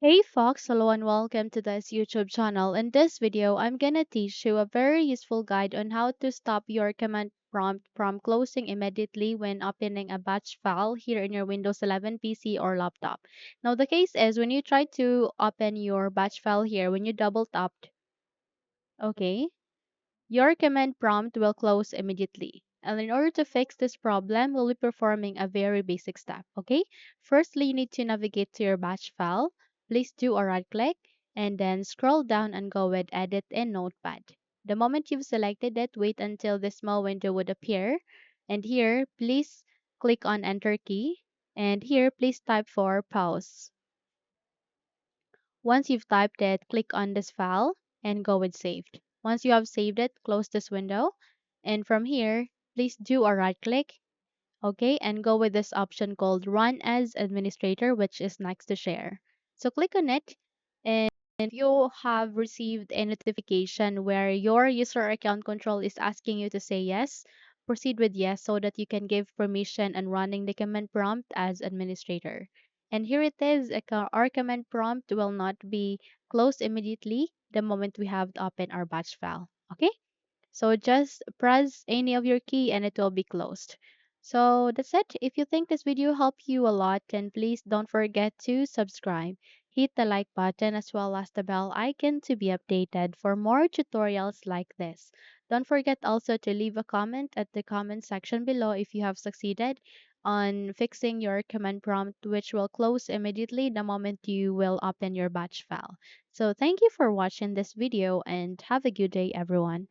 Hey Fox, hello and welcome to this YouTube channel. In this video, I'm gonna teach you a very useful guide on how to stop your command prompt from closing immediately when opening a batch file here in your Windows 11 PC or laptop. Now the case is when you try to open your batch file here, when you double tapped, okay, your command prompt will close immediately. And in order to fix this problem, we'll be performing a very basic step, okay? Firstly, you need to navigate to your batch file. Please do a right click and then scroll down and go with Edit in Notepad. The moment you've selected it, wait until this small window would appear. And here, please click on Enter key. And here, please type for pause. Once you've typed it, click on this file and go with saved. Once you have saved it, close this window. And from here, please do a right click, okay, and go with this option called Run as Administrator, which is next to Share. So click on it, and if you have received a notification where your user account control is asking you to say yes, proceed with yes so that you can give permission and running the command prompt as administrator. And here it is, our command prompt will not be closed immediately the moment we have to open our batch file. Okay? So just press any of your key and it will be closed. So that's it. If you think this video helped you a lot, then please don't forget to subscribe. Hit the like button as well as the bell icon to be updated for more tutorials like this. Don't forget also to leave a comment at the comment section below if you have succeeded on fixing your command prompt, which will close immediately the moment you will open your batch file. So thank you for watching this video and have a good day everyone.